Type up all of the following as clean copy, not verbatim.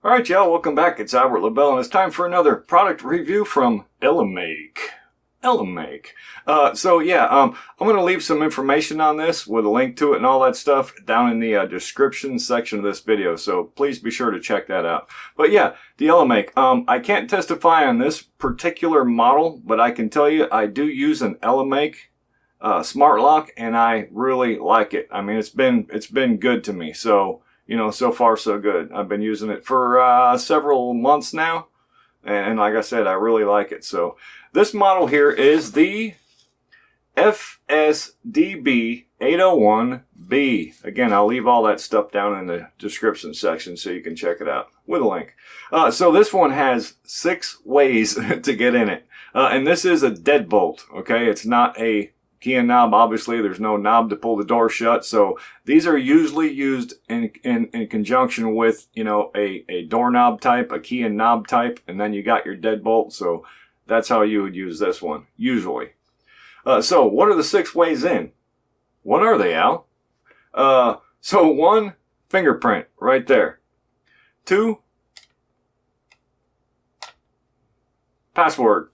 Alright y'all, welcome back. It's Albert LaBelle and it's time for another product review from Elemake. I'm going to leave some information on this with a link to it and all that stuff down in the description section of this video, so please be sure to check that out. But yeah, the Elemake. I can't testify on this particular model, but I can tell you I do use an Elemake smart lock and I really like it. I mean, it's been good to me, so you know, so far so good. I've been using it for several months now, and like I said, I really like it. So this model here is the FSDB-801B. Again, I'll leave all that stuff down in the description section so you can check it out with a link. So this one has 6 ways to get in it. And this is a deadbolt, okay? It's not a key and knob. Obviously, there's no knob to pull the door shut. So these are usually used in conjunction with, you know, a doorknob type, a key and knob type, and then you got your deadbolt. So that's how you would use this one, usually. So what are the 6 ways in? What are they, Al? So 1, fingerprint right there. 2, password.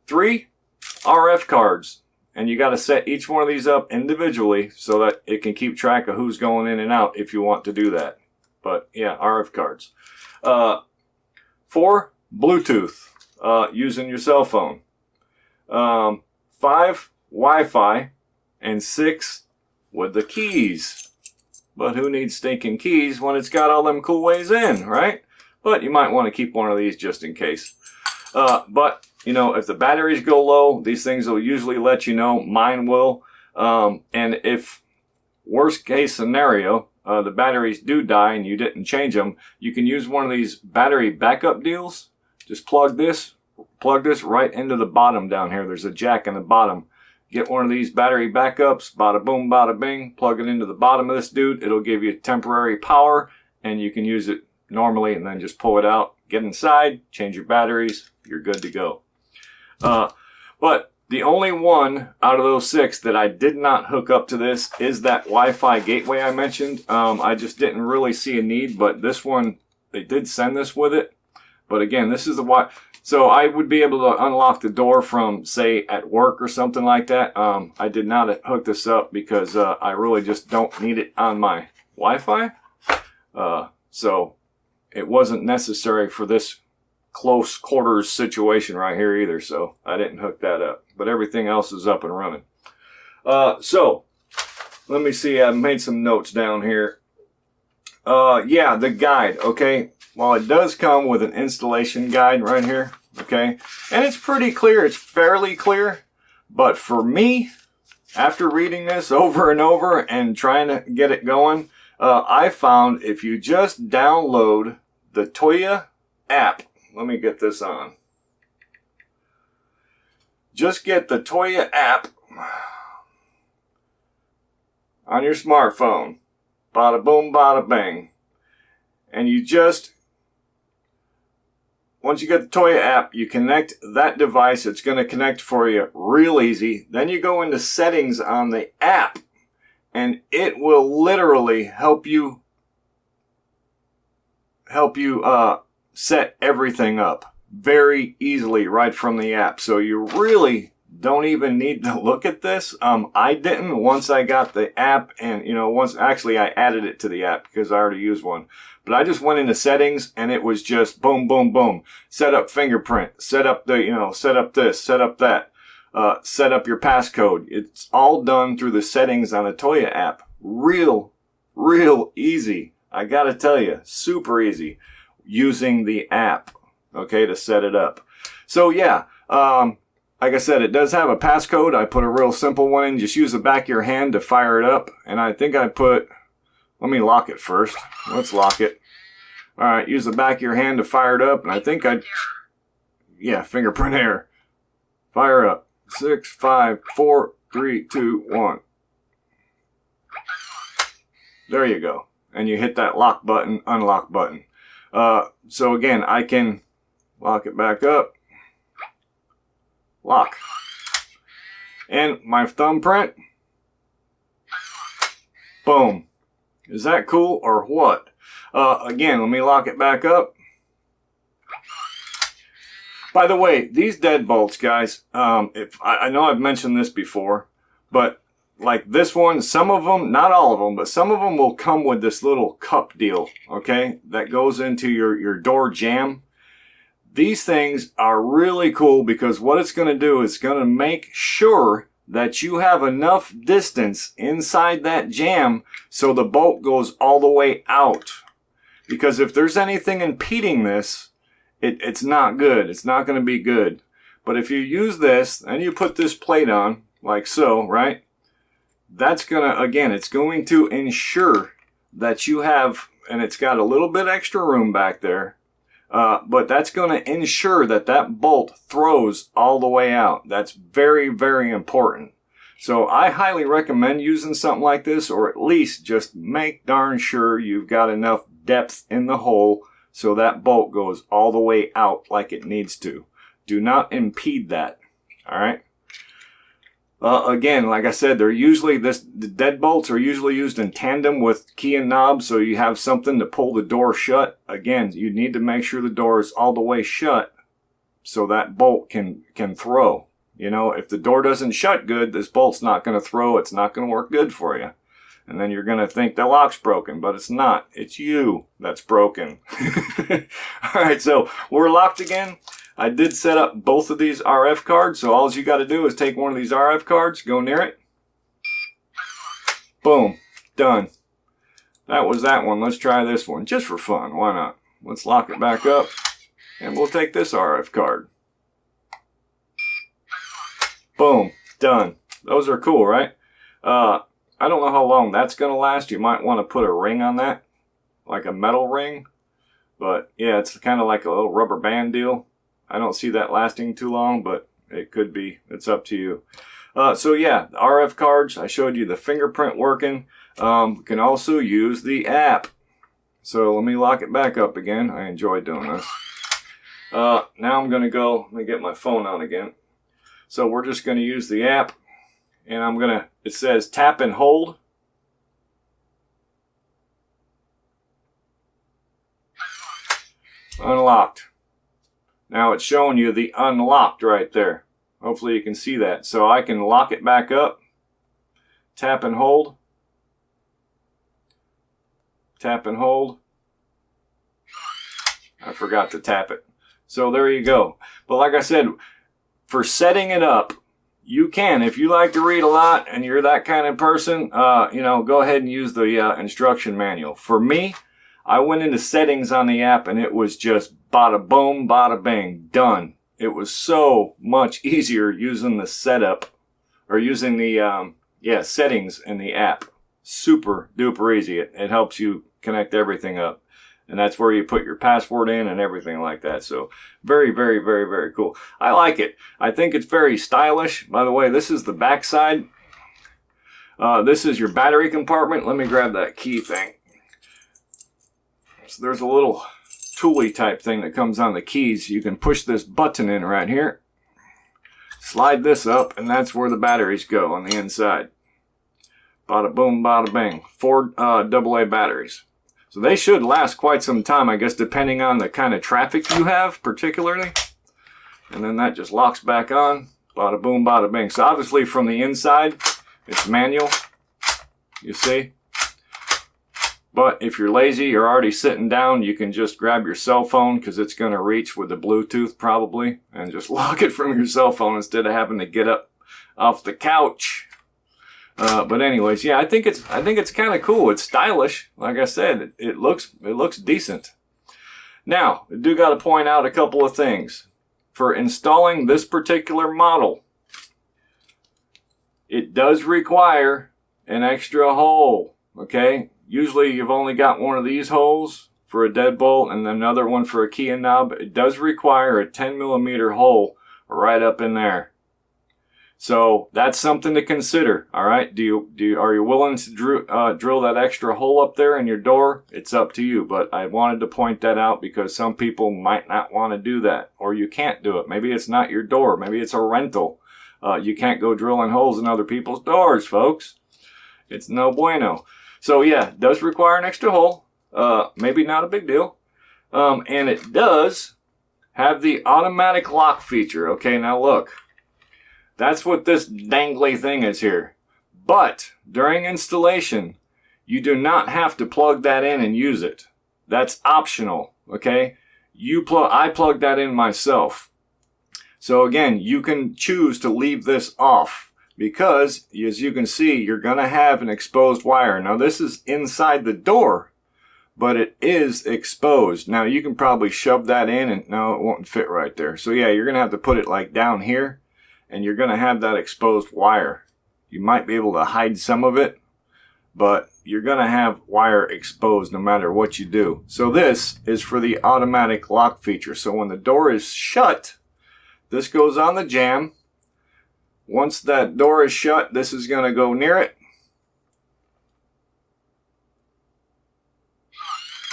3, RF cards. And you got to set each one of these up individually so that it can keep track of who's going in and out if you want to do that. But yeah, RF cards. 4, Bluetooth, using your cell phone. 5, Wi-Fi. And 6, with the keys. But who needs stinking keys when it's got all them cool ways in, right? But you might want to keep one of these just in case. But you know, if the batteries go low, these things will usually let you know. Mine will. And if, worst case scenario, the batteries do die and you didn't change them, you can use one of these battery backup deals. Just plug this right into the bottom down here. There's a jack in the bottom. Get one of these battery backups, bada boom, bada bing, plug it into the bottom of this dude. It'll give you temporary power and you can use it normally and then just pull it out, get inside, change your batteries, you're good to go. But the only one out of those 6 that I did not hook up to this is that Wi-Fi gateway I mentioned. I just didn't really see a need, but this one, they did send this with it. But again, this is the Wi-Fi. So I would be able to unlock the door from, say, at work or something like that. I did not hook this up because I really just don't need it on my Wi-Fi. So it wasn't necessary for this close quarters situation right here either, so I didn't hook that up. But everything else is up and running. So let me see, I made some notes down here. Yeah, the guide, okay? Well, it does come with an installation guide right here, okay? And it's pretty clear, it's fairly clear. But for me, after reading this over and over and trying to get it going, I found if you just download the Tuya app, let me get this on. Just get the Tuya app on your smartphone. Bada boom, bada bang. And you just, once you get the Tuya app, you connect that device. It's going to connect for you real easy. Then you go into settings on the app and it will literally help you set everything up very easily right from the app. So you really don't even need to look at this. I didn't once I got the app, and you know, once actually I added it to the app because I already used one. But I just went into settings and it was just boom, boom, boom. Set up fingerprint, set up the, you know, set up this, set up that, set up your passcode. It's all done through the settings on the Tuya app. Real easy. I gotta tell you, super easy. Using the app, okay, to set it up. So yeah, like I said, it does have a passcode. I put a real simple one in. Just use the back of your hand to fire it up. And I think I put, let me lock it first. Let's lock it. All right, use the back of your hand to fire it up. And I think yeah, fingerprint error. Fire up. 6, 5, 4, 3, 2, 1. There you go. And you hit that lock button, unlock button. So again, I can lock it back up, lock, and my thumbprint, boom. Is that cool or what? Again, let me lock it back up. By the way, these deadbolts, guys, I know I've mentioned this before, but like this one, some of them, not all of them, but some of them will come with this little cup deal, okay, that goes into your door jamb. These things are really cool because what it's going to do is going to make sure that you have enough distance inside that jamb so the bolt goes all the way out. Because if there's anything impeding this, it's not good. It's not going to be good. But if you use this and you put this plate on, like so, right? That's going to, again, it's going to ensure that you have, and it's got a little bit extra room back there, but that's going to ensure that that bolt throws all the way out. That's very, very important. So I highly recommend using something like this, or at least just make darn sure you've got enough depth in the hole so that bolt goes all the way out like it needs to. Do not impede that. All right. Again, like I said, the deadbolts are usually used in tandem with key and knob, so you have something to pull the door shut. Again, you need to make sure the door is all the way shut so that bolt can throw. You know, if the door doesn't shut good, this bolt's not going to throw. It's not going to work good for you. And then you're going to think the lock's broken, but it's not. It's you that's broken. All right, so we're locked again. I did set up both of these RF cards, so all you got to do is take one of these RF cards, go near it. Boom, done. That was that one. Let's try this one, just for fun. Why not? Let's lock it back up, and we'll take this RF card. Boom, done. Those are cool, right? I don't know how long that's going to last. You might want to put a ring on that, like a metal ring. But yeah, it's kind of like a little rubber band deal. I don't see that lasting too long, but it could be. It's up to you. So yeah, the RF cards, I showed you the fingerprint working. You can also use the app. So let me lock it back up again. I enjoy doing this. Now I'm going to go, let me get my phone out again. So we're just going to use the app. And I'm going to, it says tap and hold. Unlocked. Now it's showing you the unlocked right there. Hopefully you can see that. So I can lock it back up. Tap and hold. Tap and hold. I forgot to tap it. So there you go. But like I said, for setting it up, you can, if you like to read a lot and you're that kind of person, you know, go ahead and use the instruction manual. For me, I went into settings on the app and it was just bada boom, bada bang, done. It was so much easier using the setup or using the settings in the app. Super duper easy. It helps you connect everything up. And that's where you put your password in and everything like that. So very, very, very, very cool. I like it. I think it's very stylish. By the way, this is the back side. This is your battery compartment. Let me grab that key thing. So there's a little toolie type thing that comes on the keys. You can push this button in right here. Slide this up, and that's where the batteries go on the inside. Bada boom, bada bang. 4 AA batteries. So they should last quite some time, I guess, depending on the kind of traffic you have, particularly. And then that just locks back on. Bada boom, bada bang. So obviously from the inside, it's manual. You see? But if you're lazy, you're already sitting down, you can just grab your cell phone because it's going to reach with the Bluetooth probably. And just lock it from your cell phone instead of having to get up off the couch. But anyways, yeah, I think it's kind of cool. It's stylish. Like I said, it looks decent. Now, I do got to point out a couple of things. For installing this particular model, it does require an extra hole, okay? Usually you've only got one of these holes for a deadbolt and another one for a key and knob. It does require a 10mm hole right up in there. So that's something to consider. All right. Are you willing to drill that extra hole up there in your door? It's up to you. But I wanted to point that out because some people might not want to do that, or you can't do it. Maybe it's not your door. Maybe it's a rental. You can't go drilling holes in other people's doors, folks. It's no bueno. So yeah, it does require an extra hole. maybe not a big deal. And it does have the automatic lock feature. Okay, now look. That's what this dangly thing is here. But during installation, you do not have to plug that in and use it. That's optional, okay? I plugged that in myself. So again, you can choose to leave this off because, as you can see, you're going to have an exposed wire. Now this is inside the door, but it is exposed. Now you can probably shove that in and no, it won't fit right there. So yeah, you're going to have to put it like down here and you're going to have that exposed wire. You might be able to hide some of it, but you're going to have wire exposed no matter what you do. So this is for the automatic lock feature. So when the door is shut, this goes on the jamb. Once that door is shut, this is going to go near it.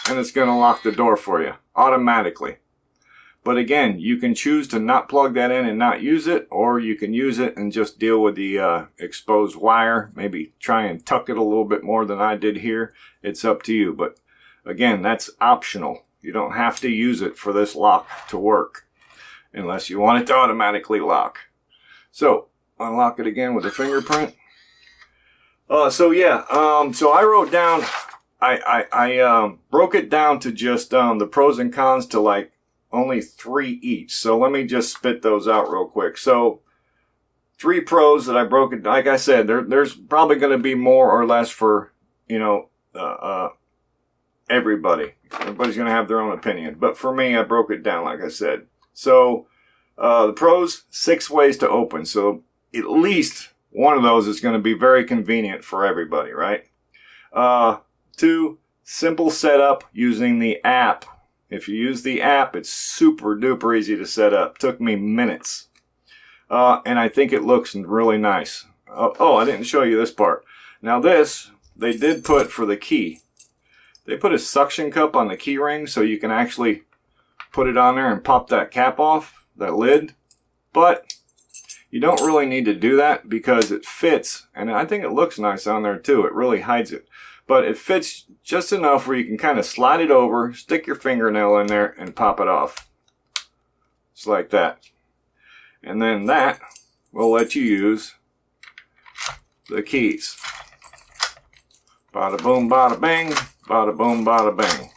And it's going to lock the door for you automatically. But again, you can choose to not plug that in and not use it, or you can use it and just deal with the exposed wire. Maybe try and tuck it a little bit more than I did here. It's up to you. But again, that's optional. You don't have to use it for this lock to work unless you want it to automatically lock. So unlock it again with a fingerprint. So I wrote down, I broke it down to just the pros and cons to like only 3 each. So let me just spit those out real quick. So 3 pros that I broke it. Like I said, there's probably going to be more or less for, you know, everybody. Everybody's going to have their own opinion. But for me, I broke it down, like I said. So the pros, 6 ways to open. So at least one of those is going to be very convenient for everybody, right? 2, simple setup using the app. If you use the app, it's super duper easy to set up. Took me minutes. And I think it looks really nice. Oh, I didn't show you this part. Now this, they did put for the key. They put a suction cup on the key ring so you can actually put it on there and pop that cap off, that lid. But you don't really need to do that because it fits. And I think it looks nice on there too. It really hides it. But it fits just enough where you can kind of slide it over, stick your fingernail in there, and pop it off. Just like that. And then that will let you use the keys. Bada boom, bada bang, bada boom, bada bang.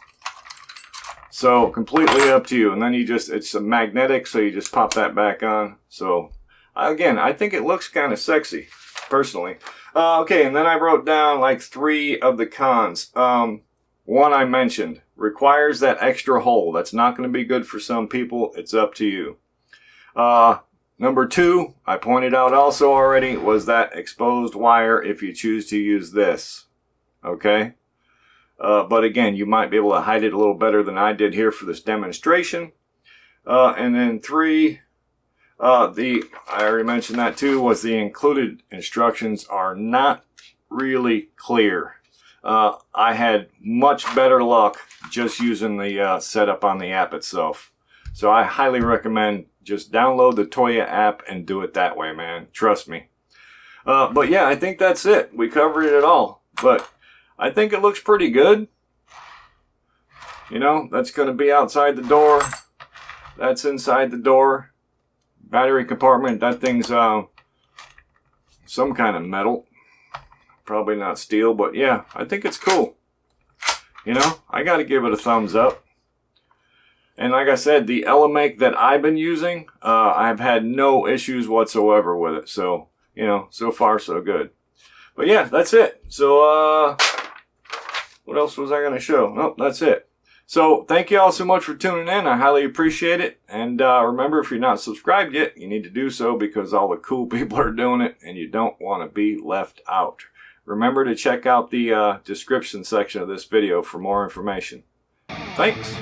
So completely up to you. And then you just, it's a magnetic, so you just pop that back on. So again, I think it looks kind of sexy, personally. Okay, and then I wrote down like 3 of the cons. One I mentioned, requires that extra hole. That's not going to be good for some people. It's up to you. Number 2, I pointed out also already, was that exposed wire if you choose to use this. Okay? But again, you might be able to hide it a little better than I did here for this demonstration. And then 3, I already mentioned that too, was the included instructions are not really clear. I had much better luck just using the setup on the app itself. So I highly recommend just download the Tuya app and do it that way, man. Trust me. But yeah, I think that's it. We covered it all. But I think it looks pretty good. You know, that's going to be outside the door. That's inside the door. Battery compartment, that thing's some kind of metal. Probably not steel, but yeah, I think it's cool. You know, I got to give it a thumbs up. And like I said, the Elemake that I've been using, I've had no issues whatsoever with it. So, you know, so far so good. But yeah, that's it. So, what else was I going to show? Nope, that's it. So thank you all so much for tuning in. I highly appreciate it. And remember, if you're not subscribed yet, you need to do so because all the cool people are doing it and you don't want to be left out. Remember to check out the description section of this video for more information. Thanks.